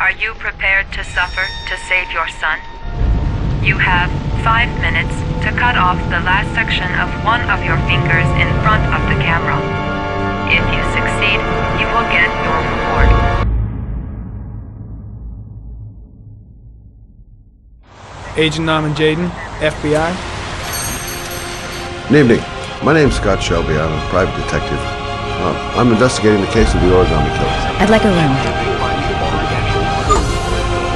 Are you prepared to suffer to save your son? You have 5 minutes to cut off the last section of one of your fingers in front of the camera. If you succeed, you will get your reward. Agent Norman Jaden, FBI. Good evening. My name's Scott Shelby. I'm a private detective. I'm investigating the case of the origami killers. I'd like a room.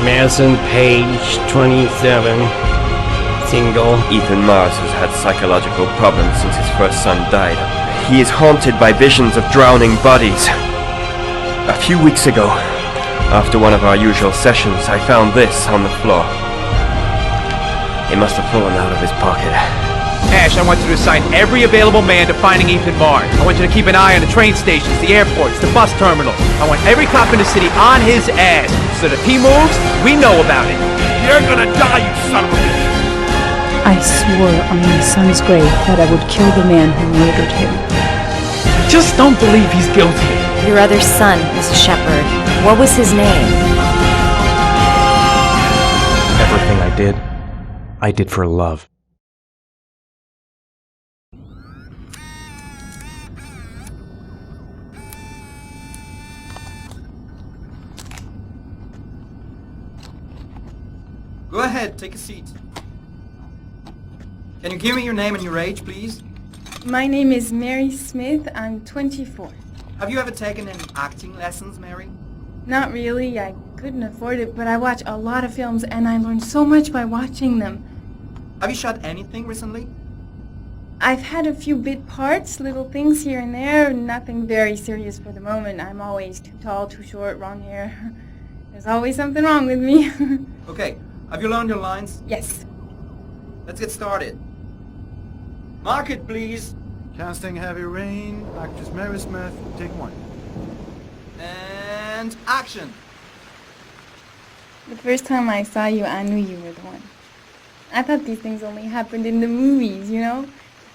Madison Page, 27, single. Ethan Mars has had psychological problems since his first son died. He is haunted by visions of drowning bodies. A few weeks ago, after one of our usual sessions, I found this on the floor. It must have fallen out of his pocket. Ash, I want you to assign every available man to finding Ethan Mars. I want you to keep an eye on the train stations, the airports, the bus terminals. I want every cop in the city on his ass, so that if he moves, we know about it. You're gonna die, you son of a bitch! I swore on my son's grave that I would kill the man who murdered him. I just don't believe he's guilty. Your other son, Mrs. Shepard. What was his name? Everything I did for love. Go ahead, take a seat. Can you give me your name and your age, please? My name is Mary Smith. I'm 24. Have you ever taken any acting lessons, Mary? Not really. I couldn't afford it, but I watch a lot of films and I learn so much by watching them. Have you shot anything recently? I've had a few bit parts, little things here and there, nothing very serious for the moment. I'm always too tall, too short, wrong hair. There's always something wrong with me. Okay, have you learned your lines? Yes. Let's get started. Mark it, please. Casting Heavy Rain, actress Mary Smith, take 1. And action. The first time I saw you, I knew you were the one. I thought these things only happened in the movies, you know?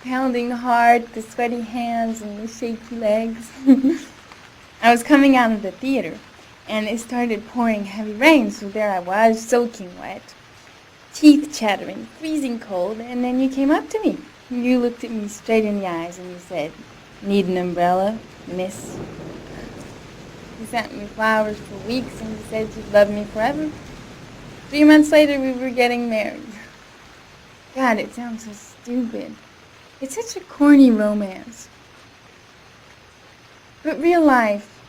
Pounding heart, the sweaty hands, and the shaky legs. I was coming out of the theater, and it started pouring heavy rain, so there I was, soaking wet. Teeth chattering, freezing cold, and then you came up to me. You looked at me straight in the eyes, and you said, "Need an umbrella, miss?" You sent me flowers for weeks, and you said you'd love me forever. 3 months later, we were getting married. God, it sounds so stupid. It's such a corny romance. But real life,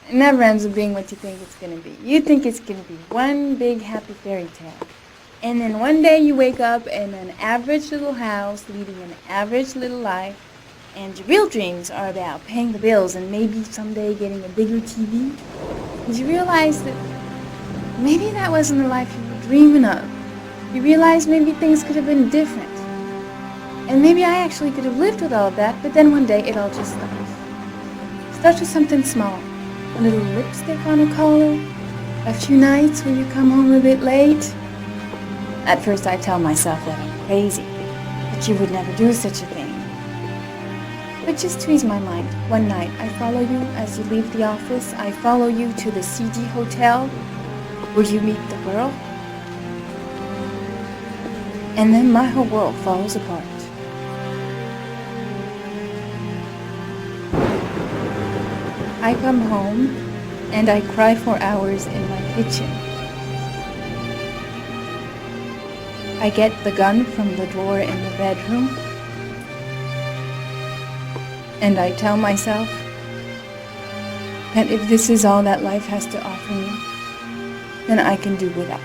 it never ends up being what you think it's going to be. You think it's going to be one big happy fairy tale. And then one day you wake up in an average little house, leading an average little life, and your real dreams are about paying the bills and maybe someday getting a bigger TV. And you realize that maybe that wasn't the life you were dreaming of. You realize maybe things could have been different. And maybe I actually could have lived with all of that, but then one day it all just stops. Starts with something small. A little lipstick on a collar. A few nights where you come home a bit late. At first I tell myself that I'm crazy, that you would never do such a thing. But just to ease my mind, one night I follow you as you leave the office. I follow you to the CD hotel where you meet the girl. And then my whole world falls apart. I come home and I cry for hours in my kitchen. I get the gun from the drawer in the bedroom, and I tell myself that if this is all that life has to offer me, then I can do without.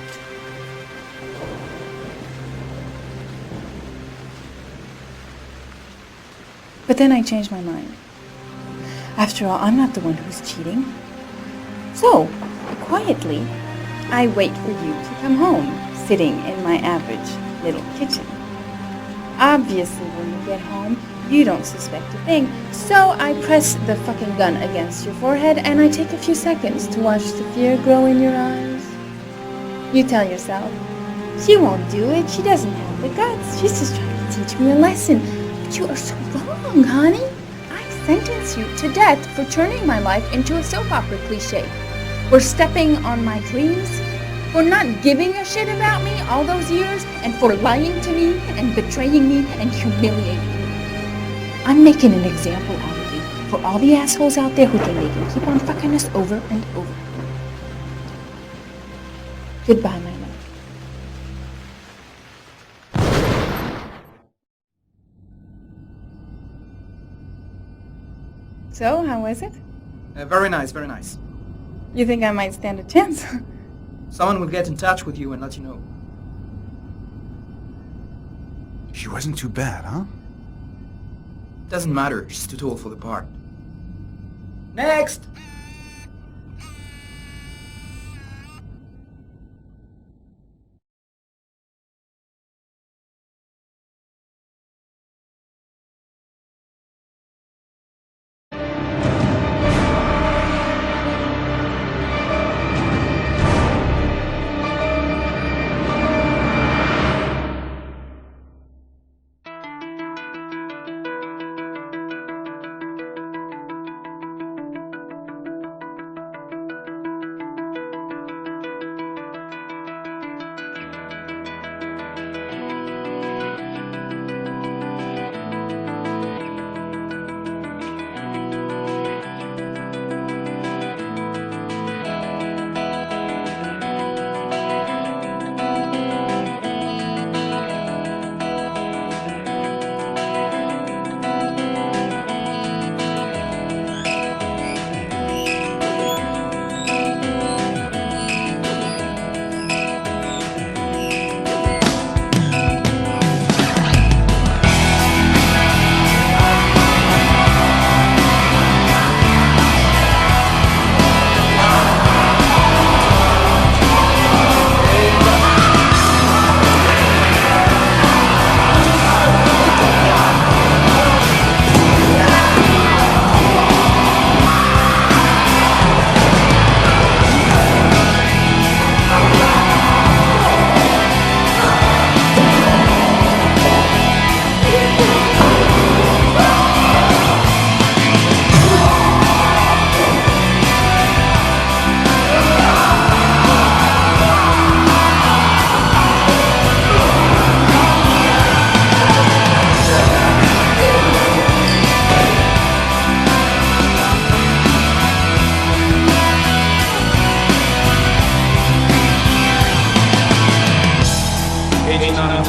But then I change my mind. After all, I'm not the one who's cheating. So, quietly, I wait for you to come home, sitting in my average little kitchen. Obviously, when you get home, you don't suspect a thing, so I press the fucking gun against your forehead and I take a few seconds to watch the fear grow in your eyes. You tell yourself, she won't do it, she doesn't have the guts, she's just trying to teach me a lesson. But you are so wrong, honey. I sentence you to death for turning my life into a soap opera cliche. For stepping on my dreams? For not giving a shit about me all those years? And for lying to me and betraying me and humiliating me? I'm making an example out of you for all the assholes out there who think they can keep on fucking us over and over. Goodbye, my love. So, how was it? Very nice, very nice. You think I might stand a chance? Someone will get in touch with you and let you know. She wasn't too bad, huh? Doesn't matter, she's too tall for the part. Next!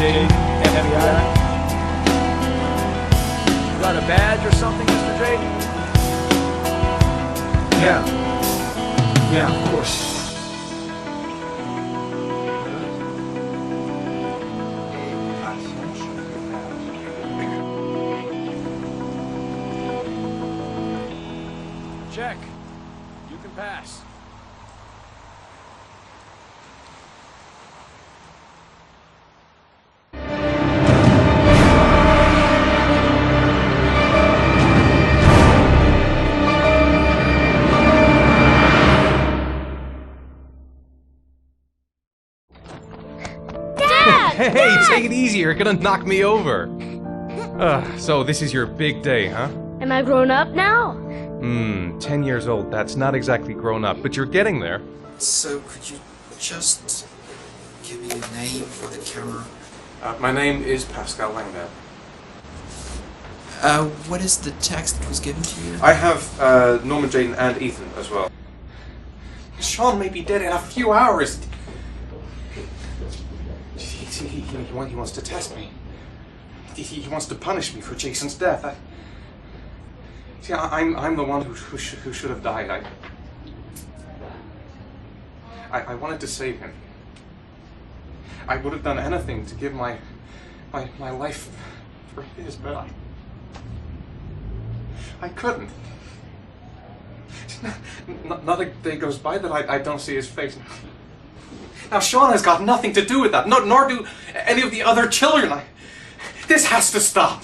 FBI. You got a badge or something, Mr. J? Yeah, of course. Check. You can pass. Hey, take it easy, you're gonna knock me over. So this is your big day, huh? Am I grown up now? 10 years old, that's not exactly grown up, but you're getting there. So, could you just give me a name for the camera? My name is Pascal Langdale. What is the text that was given to you? I have Norman Jayden and Ethan as well. Sean may be dead in a few hours. He wants to test me. He wants to punish me for Jason's death. I'm the one who should have died. I wanted to save him. I would have done anything to give my life for his, but I couldn't. Not a day goes by that I don't see his face. Now Sean has got nothing to do with that, nor do any of the other children. This has to stop.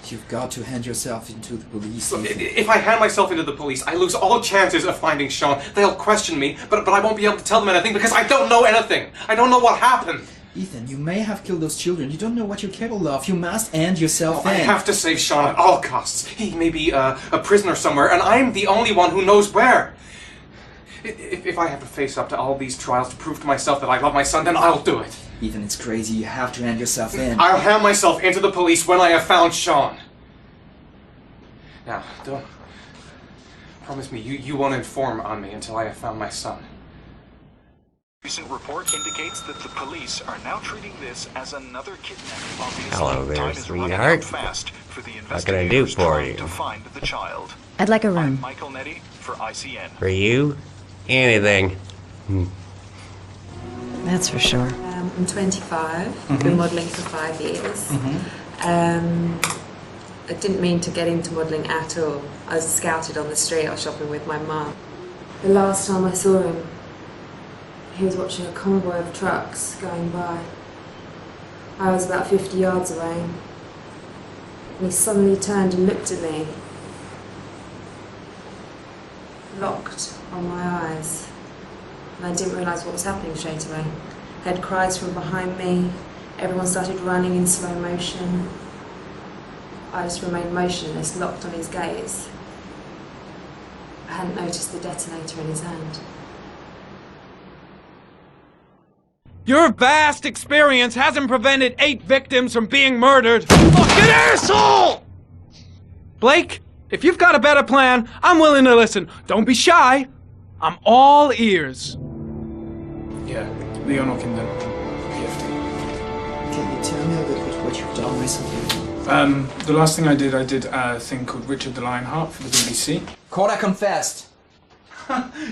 You've got to hand yourself into the police. Look, if I hand myself into the police, I lose all chances of finding Sean. They'll question me, but I won't be able to tell them anything because I don't know anything. I don't know what happened. Ethan, you may have killed those children. You don't know what you're capable of. You must end yourself in. I have to save Sean at all costs. He may be a prisoner somewhere, and I'm the only one who knows where. If I have to face up to all these trials to prove to myself that I love my son, then I'll do it. Ethan, it's crazy. You have to hand yourself in. I'll hand myself into the police when I have found Sean. Now, don't... Promise me you won't inform on me until I have found my son. Recent report indicates that the police are now treating this as another kidnapping. Obviously, Hello there, time is running out sweetheart. fast for the What can I do investigators for trying you? to find the child. I'd like a room. I'm Michael Nettie for ICN. For you? Anything. That's for sure. I'm 25. I've been modelling for 5 years. I didn't mean to get into modelling at all. I was scouted on the street. I was shopping with my mum. The last time I saw him, he was watching a convoy of trucks going by. I was about 50 yards away. And he suddenly turned and looked at me. Locked on my eyes. And I didn't realise what was happening straight away. I heard cries from behind me. Everyone started running in slow motion. I just remained motionless, locked on his gaze. I hadn't noticed the detonator in his hand. Your vast experience hasn't prevented 8 victims from being murdered. Fucking asshole! Blake, if you've got a better plan, I'm willing to listen. Don't be shy. I'm all ears. Yeah, Leon Ockenden, PFD. Can you tell me a bit about what you've done recently? The last thing I did a thing called Richard the Lionheart for the BBC. Corda confessed.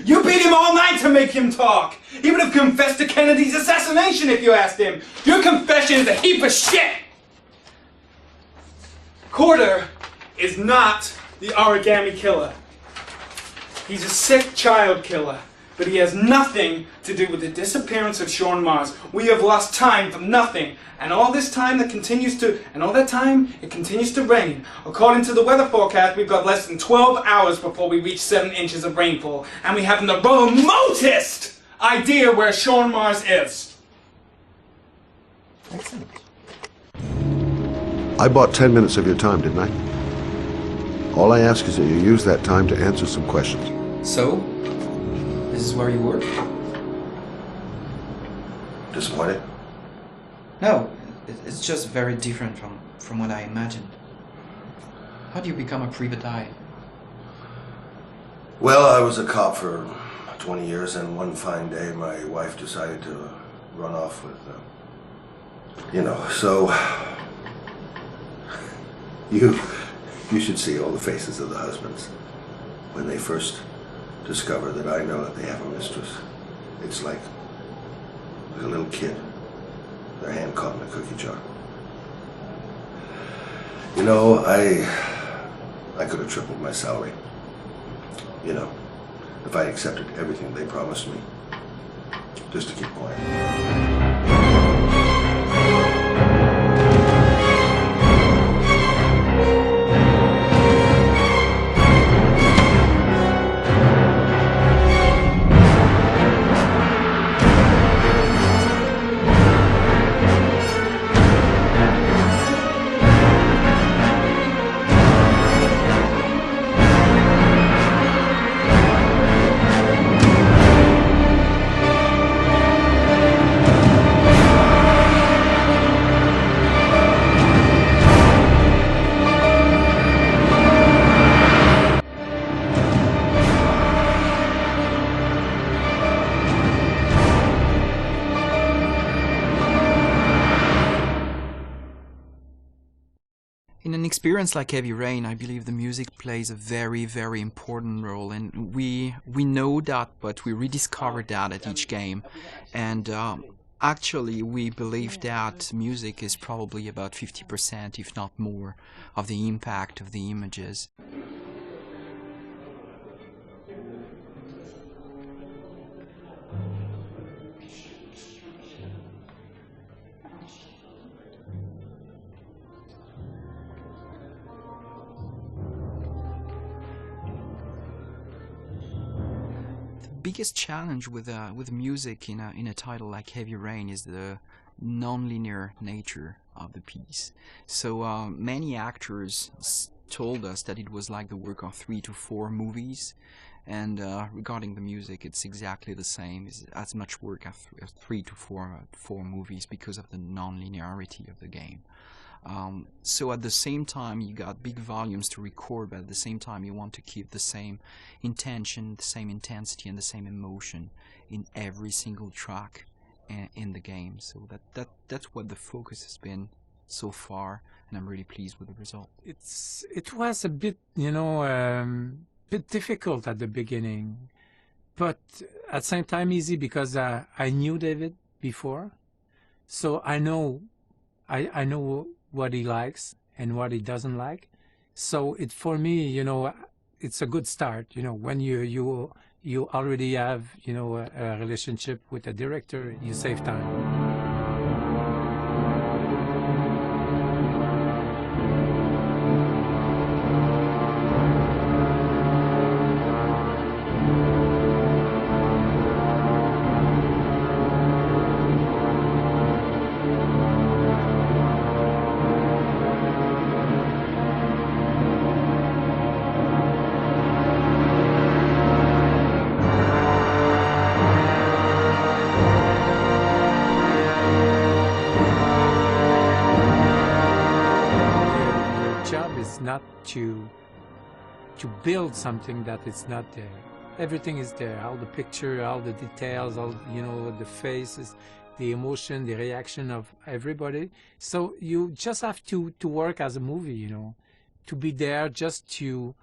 You beat him all night to make him talk. He would have confessed to Kennedy's assassination if you asked him. Your confession is a heap of shit. Corder is not the origami killer. He's a sick child killer, but he has nothing to do with the disappearance of Sean Mars. We have lost time for nothing, and all this time it continues to rain. According to the weather forecast, we've got less than 12 hours before we reach 7 inches of rainfall, and we haven't the remotest idea where Sean Mars is. Excellent. I bought 10 minutes of your time, didn't I? All I ask is that you use that time to answer some questions. So, this is where you work? Disappointed? No, it's just very different from what I imagined. How do you become a private eye? Well, I was a cop for 20 years, and one fine day my wife decided to run off with, so... You should see all the faces of the husbands when they first discover that I know that they have a mistress. It's like a little kid, their hand caught in a cookie jar. I could have tripled my salary. If I accepted everything they promised me, just to keep quiet. In an experience like Heavy Rain, I believe the music plays a very, very important role, and we know that, but we rediscover that at each game. And actually, we believe that music is probably about 50%, if not more, of the impact of the images. Biggest challenge with music in a title like Heavy Rain is the non-linear nature of the piece. So many actors told us that it was like the work of 3 to 4 movies, And regarding the music, it's exactly the same. It's as much work as 3 to 4 movies because of the non-linearity of the game. So at the same time, you got big volumes to record, but at the same time, you want to keep the same intention, the same intensity, and the same emotion in every single track in the game. So that's what the focus has been so far, and I'm really pleased with the result. It was a bit, bit difficult at the beginning, but at the same time easy because I knew David before, so I know what he likes and what he doesn't like. So for me, it's a good start. When you already have a relationship with a director, you save time. Not to build something that is not there. Everything is there. All the picture, all the details, all the faces, the emotion, the reaction of everybody. So you just have to work as a movie, to be there, just to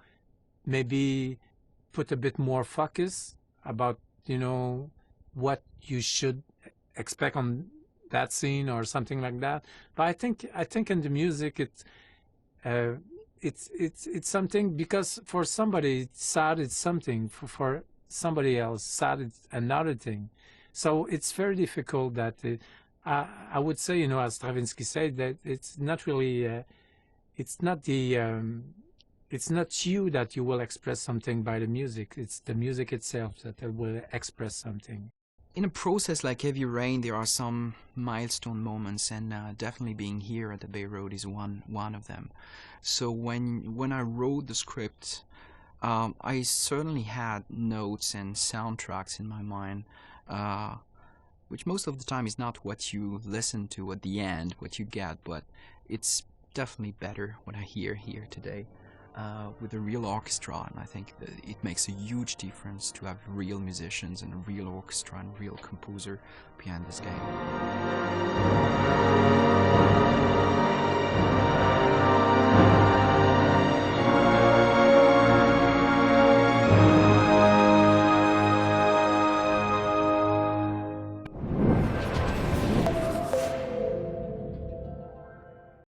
maybe put a bit more focus about what you should expect on that scene or something like that. But I think in the music it's something, because for somebody sad it's something, for somebody else sad it's another thing. So it's very difficult that I would say, as Stravinsky said, that it's not really it's not you that you will express something by the music. It's the music itself that will express something. In a process like Heavy Rain, there are some milestone moments, and definitely being here at the Bay Road is one of them. So when I wrote the script, I certainly had notes and soundtracks in my mind, which most of the time is not what you listen to at the end, what you get, but it's definitely better what I hear here today. With a real orchestra, and I think that it makes a huge difference to have real musicians and a real orchestra and real composer behind this game.